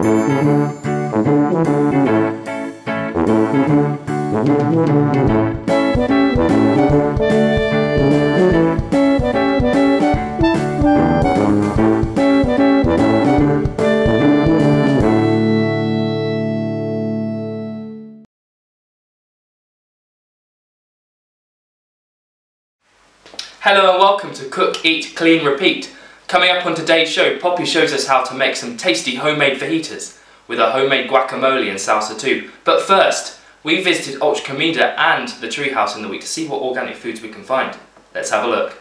Hello and welcome to Cook, Eat, Clean, Repeat. Coming up on today's show, Poppy shows us how to make some tasty homemade fajitas with a homemade guacamole and salsa too. But first, we visited Ultracomida and the Treehouse in the week to see what organic foods we can find. Let's have a look.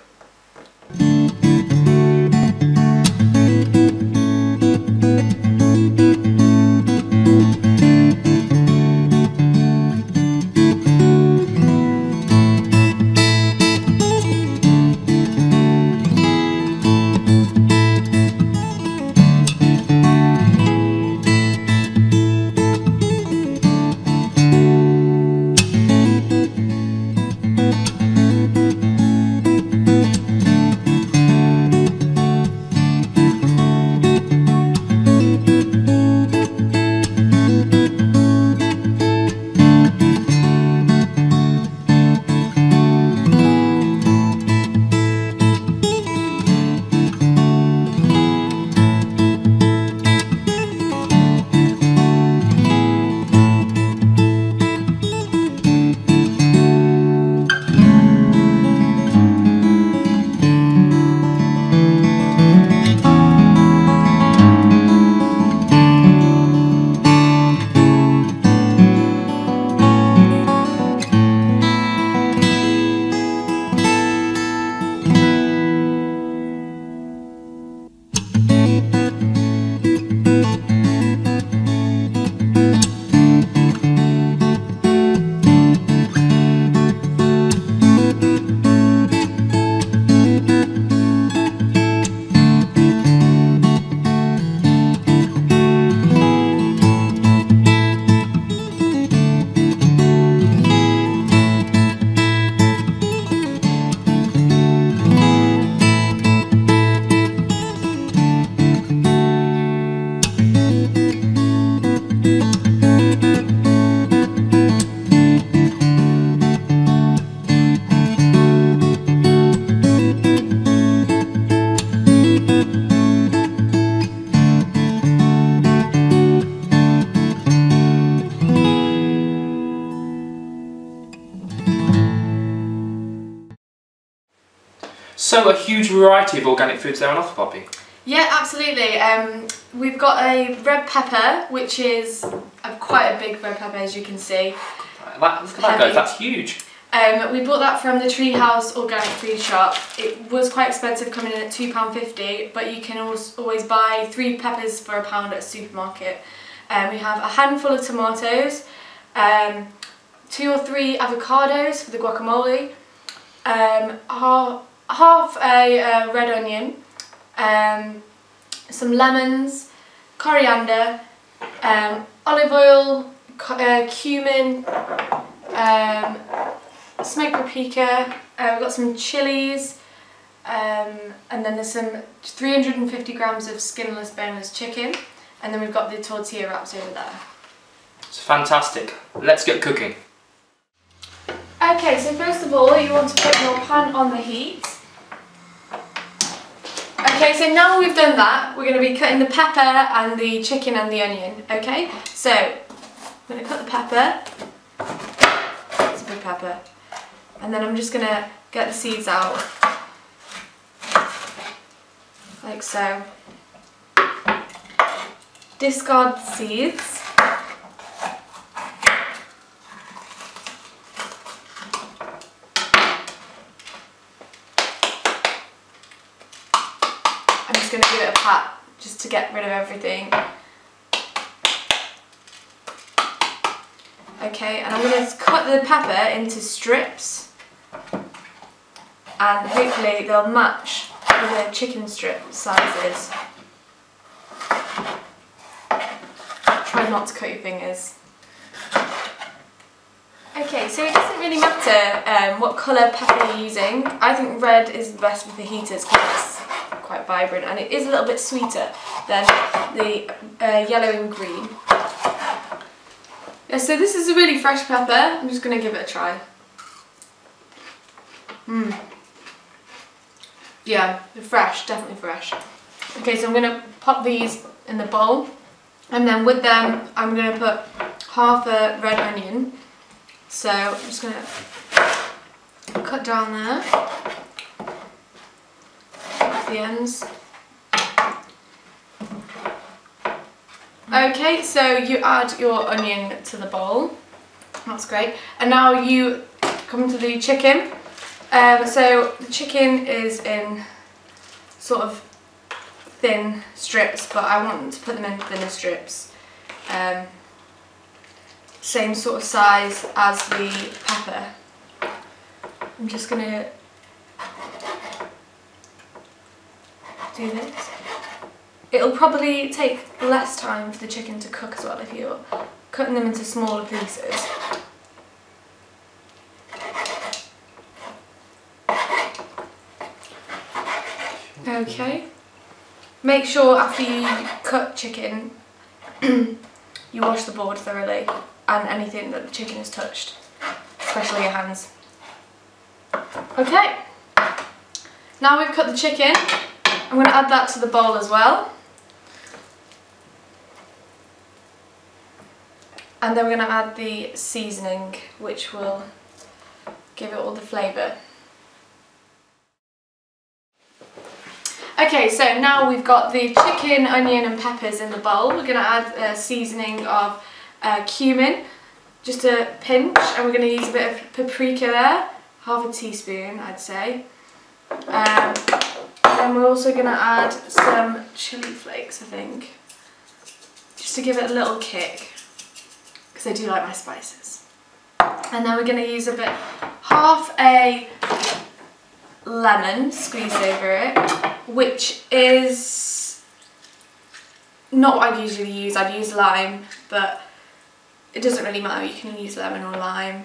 So a huge variety of organic foods there on offer, Poppy. Yeah, absolutely. We've got a red pepper, which is quite a big red pepper, as you can see. Look at that, guys, that's huge. We bought that from the Treehouse organic food shop. It was quite expensive, coming in at £2.50, but you can always buy 3 peppers for £1 at a supermarket. We have a handful of tomatoes, 2 or 3 avocados for the guacamole, half a red onion, some lemons, coriander, olive oil, cumin, smoked paprika, we've got some chilies, and then there's some 350 grams of skinless boneless chicken, and then we've got the tortilla wraps over there. It's fantastic. Let's get cooking. Okay, so first of all you want to put your pan on the heat. Okay, so now we've done that, we're going to be cutting the pepper and the chicken and the onion, okay? So, I'm going to cut the pepper. It's a big pepper. And then I'm just going to get the seeds out. Like so. Discard the seeds. I'm just going to give it a pat just to get rid of everything. Okay, and I'm going to cut the pepper into strips, and hopefully they'll match with the chicken strip sizes. Try not to cut your fingers. Okay, so it doesn't really matter what colour pepper you're using. I think red is the best for fajitas because it's quite vibrant and it is a little bit sweeter then the yellow and green. Yeah, so this is a really fresh pepper. I'm just going to give it a try. Yeah, they're fresh, definitely fresh. Okay, so I'm going to pop these in the bowl, and then with them I'm going to put half a red onion. So I'm just going to cut down there at the ends. Okay, so you add your onion to the bowl. That's great. And now you come to the chicken. So the chicken is in sort of thin strips, but I want to put them in thinner strips. Same sort of size as the pepper. I'm just going to do this. It'll probably take less time for the chicken to cook as well if you're cutting them into smaller pieces. Okay. Make sure after you cut chicken you wash the board thoroughly and anything that the chicken has touched, especially your hands. Okay. Now we've cut the chicken, I'm going to add that to the bowl as well. And then we're going to add the seasoning, which will give it all the flavour. Okay, so now we've got the chicken, onion and peppers in the bowl. We're going to add a seasoning of cumin, just a pinch, and we're going to use a bit of paprika there, half a teaspoon I'd say. And then we're also going to add some chilli flakes, I think, just to give it a little kick, because I do like my spices. And then we're going to use half a lemon squeezed over it, which is not what I'd usually use. I'd use lime, but it doesn't really matter. You can use lemon or lime,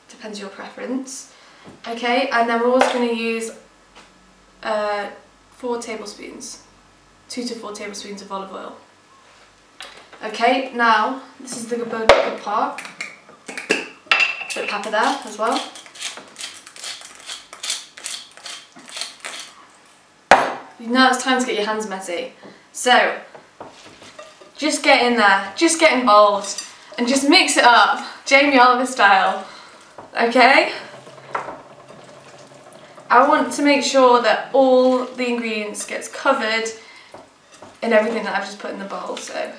depends your preference. Okay, and then we're also going to use 2 to 4 tablespoons of olive oil. Okay, now this is the good part. Bit of pepper there as well. Now it's time to get your hands messy. So just get in there, just get involved, and just mix it up, Jamie Oliver style. Okay? I want to make sure that all the ingredients gets covered in everything that I've just put in the bowl. So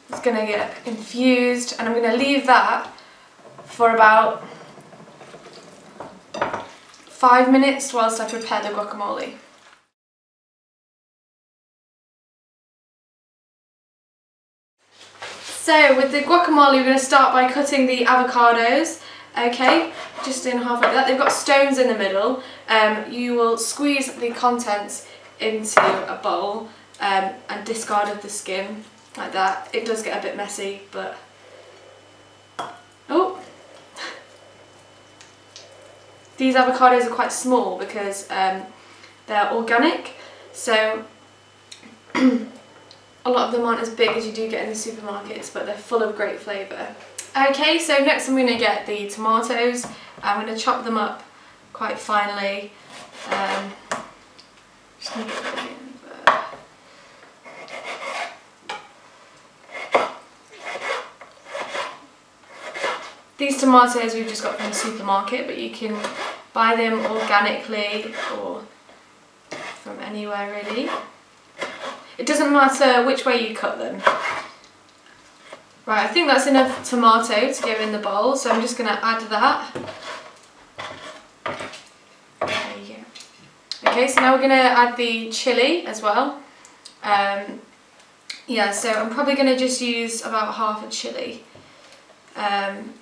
it's going to get infused, and I'm going to leave that for about 5 minutes whilst I prepare the guacamole. So with the guacamole, we're going to start by cutting the avocados, okay, just in half like that. They've got stones in the middle. You will squeeze the contents into a bowl and discard of the skin like that. It does get a bit messy, but oh, these avocados are quite small because they're organic, so a lot of them aren't as big as you do get in the supermarkets, but they're full of great flavour. Okay, so next I'm going to get the tomatoes. I'm going to chop them up quite finely. Just going to get it in there. These tomatoes we've just got from the supermarket, but you can buy them organically or from anywhere really. It doesn't matter which way you cut them. Right, I think that's enough tomato to go in the bowl, so I'm just going to add that. There you go. Okay, so now we're going to add the chilli as well. Yeah, so I'm probably going to just use about half a chilli. I'm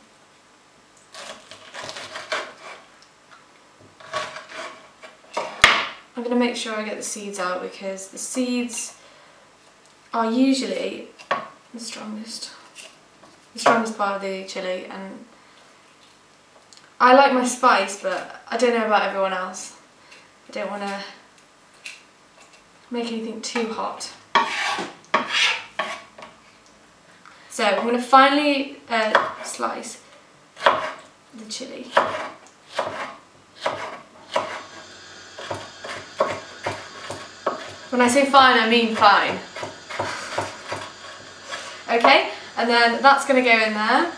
going to make sure I get the seeds out, because the seeds are usually the strongest part of the chilli, and I like my spice, but I don't know about everyone else. I don't want to make anything too hot. So I'm going to finely slice the chilli. When I say fine, I mean fine. Okay, and then that's going to go in there.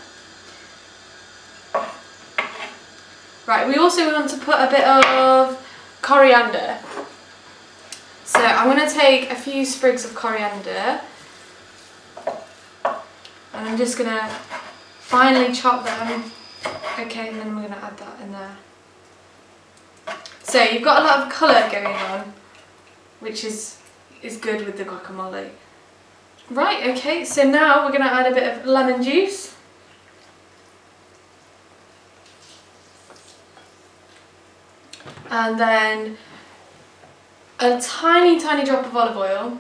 Right, we also want to put a bit of coriander. So I'm going to take a few sprigs of coriander and I'm just going to finely chop them. Okay, and then we're going to add that in there. So you've got a lot of colour going on, which is good with the guacamole. Right, okay, so now we're going to add a bit of lemon juice. And then a tiny, tiny drop of olive oil.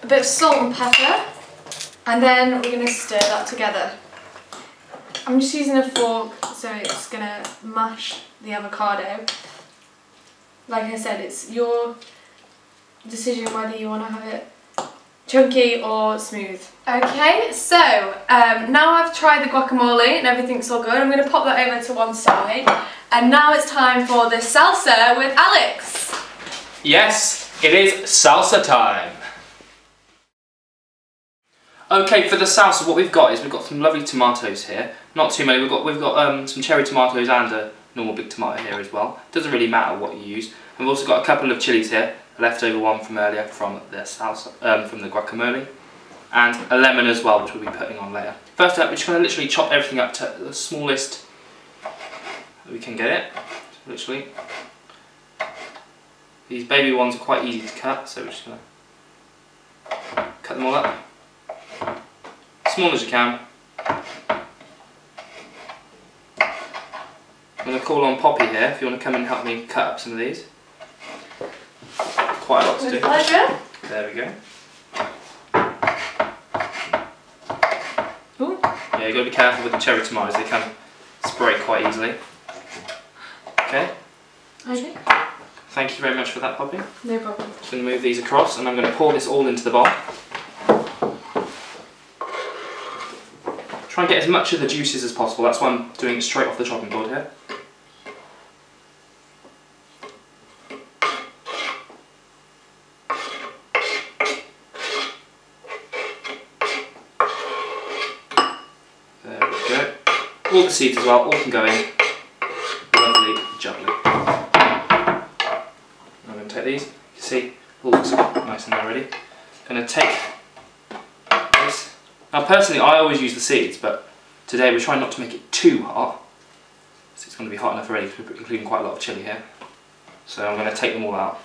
A bit of salt and pepper. And then we're going to stir that together. I'm just using a fork so it's going to mash the avocado. Like I said, it's your decision whether you want to have it chunky or smooth. Okay, so now I've tried the guacamole and everything's all good. I'm going to pop that over to one side. And now it's time for the salsa with Alex. Yes, it is salsa time. Okay, for the salsa, what we've got is we've got some lovely tomatoes here. Not too many. We've got some cherry tomatoes and a normal big tomato here as well. Doesn't really matter what you use. We've also got a couple of chilies here. A leftover one from earlier from the salsa, from the guacamole, and a lemon as well, which we'll be putting on later. First up, we're just going to literally chop everything up to the smallest that we can get it. Literally, these baby ones are quite easy to cut, so we're just going to cut them all up, small as you can. I'm going to call on Poppy here if you want to come and help me cut up some of these. Quite a lot to do. With pleasure. There we go. Ooh. Yeah, you've got to be careful with the cherry tomatoes, they can spray quite easily. Okay. Okay. Thank you very much for that, Poppy. No problem. Just going to move these across and I'm going to pour this all into the bowl. Try and get as much of the juices as possible, that's why I'm doing it straight off the chopping board here. All the seeds as well, all can go in. Lovely, jubbly. I'm going to take these, you can see, all looks nice and there already. I'm going to take this. Now personally I always use the seeds, but today we're trying not to make it too hot. So it's going to be hot enough already because we're including quite a lot of chilli here. So I'm going to take them all out.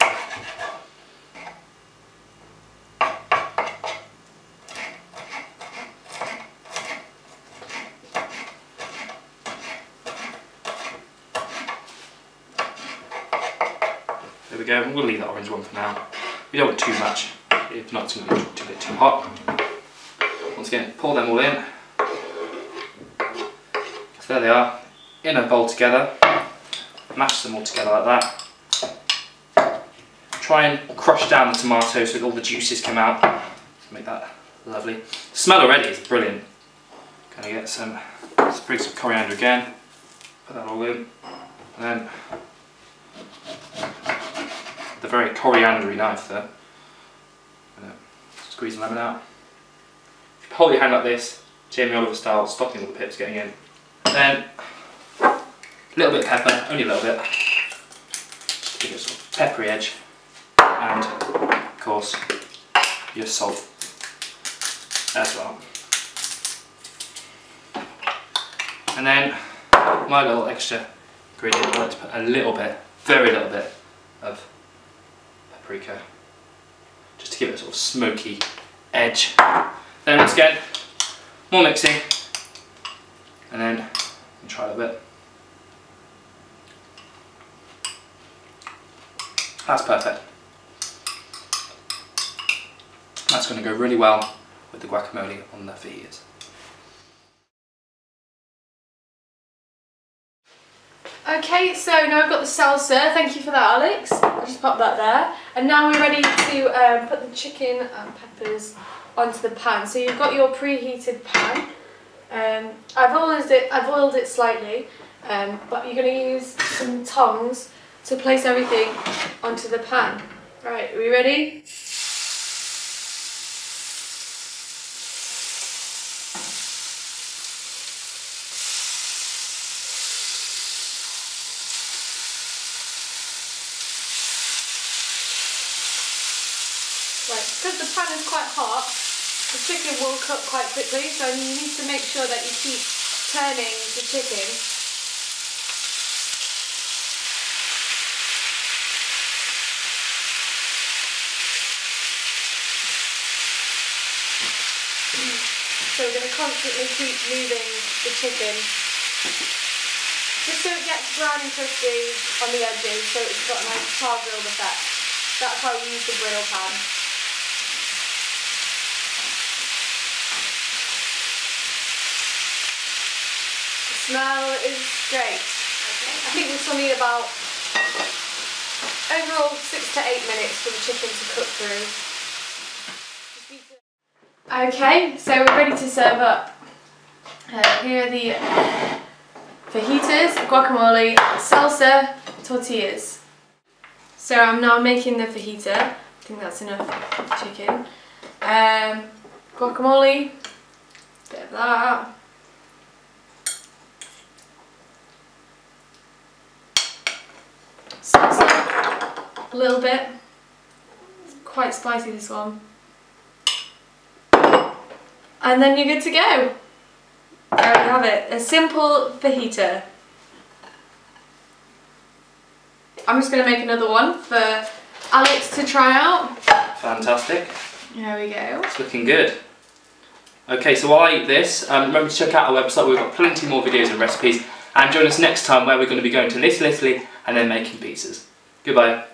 There we go, we'll leave that orange one for now. We don't want too much, if not it's going to be a bit too hot. Once again, pour them all in. So there they are, in a bowl together. Mash them all together like that. Try and crush down the tomatoes so that all the juices come out. So make that lovely. The smell already is brilliant. Gonna get some sprigs of coriander again. Put that all in. And then the very coriandery knife there. Squeeze the lemon out. If you hold your hand like this, Jamie Oliver style, stopping all the pips getting in. Then a little bit of pepper, only a little bit. Give it a sort of peppery edge. And of course your salt as well. And then my little extra ingredient, I like to put a little bit, very little bit of paprika, just to give it a sort of smoky edge. Then once again, more mixing, and then try a little bit. That's perfect. That's going to go really well with the guacamole on the fajitas. Okay, so now I've got the salsa. Thank you for that, Alex. I'll just pop that there. And now we're ready to put the chicken and peppers onto the pan. So you've got your preheated pan. I've oiled it slightly, but you're going to use some tongs to place everything onto the pan. Right, are we ready? Right, because the pan is quite hot, the chicken will cook quite quickly, so you need to make sure that you keep turning the chicken. So we're going to constantly keep moving the chicken, just so it gets brown and crispy on the edges, so it's got a nice char grilled effect. That's why we use the griddle pan. The smell is great. I think this will need about overall 6 to 8 minutes for the chicken to cook through. Okay, so we're ready to serve up. Here are the fajitas, guacamole, salsa, tortillas. So I'm now making the fajita. I think that's enough chicken. Guacamole, bit of that. Salsa, a little bit. It's quite spicy, this one. And then you're good to go. There we have it, a simple fajita. I'm just going to make another one for Alex to try out. Fantastic. There we go. It's looking good. Okay, so while I eat this, remember to check out our website. We've got plenty more videos and recipes. And join us next time where we're going to be going to Little Italy and then making pizzas. Goodbye.